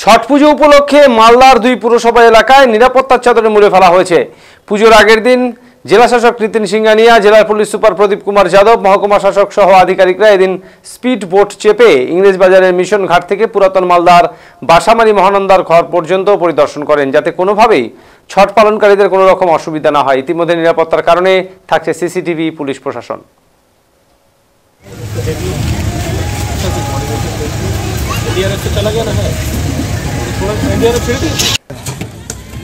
ছট পুজো উপলক্ষে মালদার 2 পুরসভা এলাকায় নিরাপত্তার চাদরে মুড়ে ফেলা হয়েছে। পুজোর আগের দিন জেলা শাসক নিতিন সিংহানিয়া, জেলার পুলিশ সুপার প্রদীপ কুমার যাদব, মহকুমা শাসক সহ আধিকারিকরা এদিন স্পিড বোট চেপে ইংরেজ বাজারের মিশন ঘাট থেকে পুরাতন মালদার বাসামারি মহানন্দার ঘর পর্যন্ত পরিদর্শন করেন, যাতে কোনোভাবেই ছট পালনকারীদের কোনো রকম অসুবিধা না হয়। ইতিমধ্যে নিরাপত্তার কারণে থাকছে সিসিটিভি, পুলিশ প্রশাসন।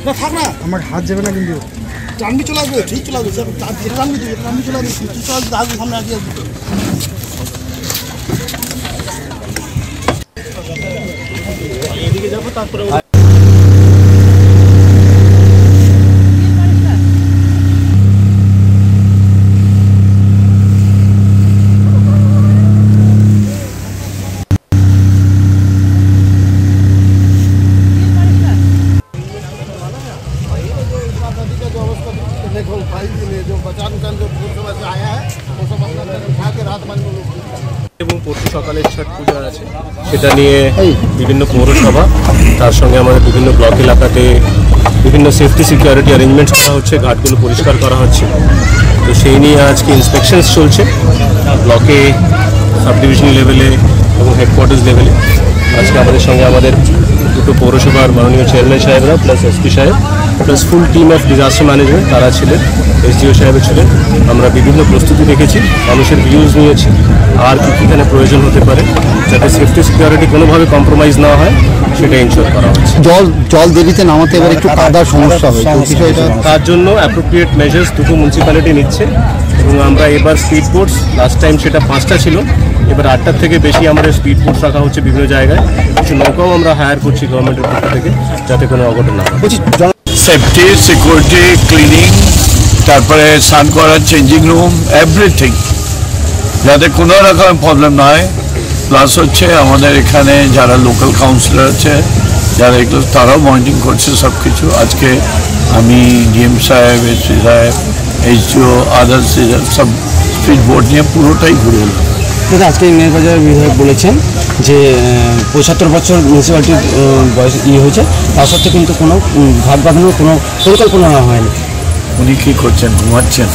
না থাক না, আমার হাত যাবে না, কিন্তু টানবি চলে আসবে, ঠিক চলে আসবে, টানবি চলে আসবে, তুই চলে আসবে, আসবে সামনে আগে আসবে। এদিকে যাবো, তারপরে এবং পরশু সকালে ছট পূজা আছে, সেটা নিয়ে বিভিন্ন পৌরসভা তার সঙ্গে আমাদের বিভিন্ন ব্লক এলাকাতে বিভিন্ন সেফটি সিকিউরিটি অ্যারেঞ্জমেন্টস করা হচ্ছে, ঘাটগুলো পরিষ্কার করা হচ্ছে। তো সেই নিয়ে আজকে ইন্সপেকশনস চলছে ব্লকে, সাব ডিভিশনাল লেভেলে এবং হেডকোয়ার্টার্স লেভেলে। আজকে আমাদের সঙ্গে আমাদের দুটো পৌরসভার মাননীয় চেয়ারম্যান সাহেবরা প্লাস এসপি সাহেব plus full team of disaster management তারা ছিলেন, এসডিও সাহেব ছিলেন। আমরা বিভিন্ন প্রস্তুতি রেখেছি, মানুষের ভিউজ নিয়েছি, আর কি এখানে প্রয়োজন হতে পারে যাতে সেফটি সিকিউরিটি কোনোভাবে কম্প্রোমাইজ না হয় সেটা ইনশিওর করা হচ্ছে। জল দেরিতে নামাতে এবার একটু কাদার সমস্যা হয়, তার জন্য অ্যাপ্রোপ্রিয়েট মেজার্স দুটো মিউনিসিপ্যালিটি নিচ্ছে এবং আমরা এবার স্পিড বোটস, লাস্ট টাইম সেটা 5টা ছিল, এবার 8টার থেকে বেশি আমাদের স্পিড বোটস রাখা হচ্ছে বিভিন্ন জায়গায়। কিছু নৌকাও আমরা হায়ার করছি গভর্নমেন্টের পক্ষ থেকে, যাতে কোনো অঘটন না হয়। সেফটি, সিকিউরিটি, ক্লিনিং, তারপরে স্নান করার চেঞ্জিং রুম, এভরিথিং, যাতে কোনো রকম প্রবলেম না হয়। প্লাস হচ্ছে আমাদের এখানে যারা লোকাল কাউন্সিলর আছে, যারা এগুলো তারাও মনিটরিং করছে সব কিছু। আজকে আমি ডিএম সাহেব, এসপি সাহেব, এইচডিও, আদার্স সব স্পিড বোট নিয়ে পুরোটাই ঘুরে এলাম। দাদা, আজকে ইংরেজ বাজারের বিধায়ক বলেছেন যে 75 বছর মিউনিসিপ্যালিটির বয়স হয়েছে, তার সত্ত্বেও কিন্তু কোনো ঘাট বাঁধানোর কোনো পরিকল্পনা হয়নি। উনি কী করছেন? ঘুমাচ্ছেন।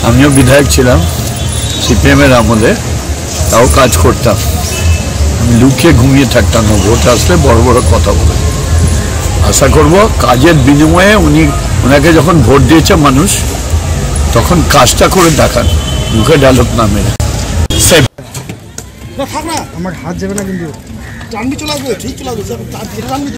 আমিও বিধায়ক ছিলাম সিপিএমের আমলে, তাও কাজ করতাম। আমি লুকিয়ে ঘুমিয়ে থাকতাম না, ভোট আসলে বড় বড় কথা বলে। আশা করব কাজের বিনিময়ে ওনাকে যখন ভোট দিয়েছে মানুষ, তখন কাজটা করে দেখান, মুখে ডায়লগ না মেরে। না থাক না, আমার হাত যাবে না, কিন্তু টানবি চলে আসবে, ঠিক চলে আসবে, টানবি।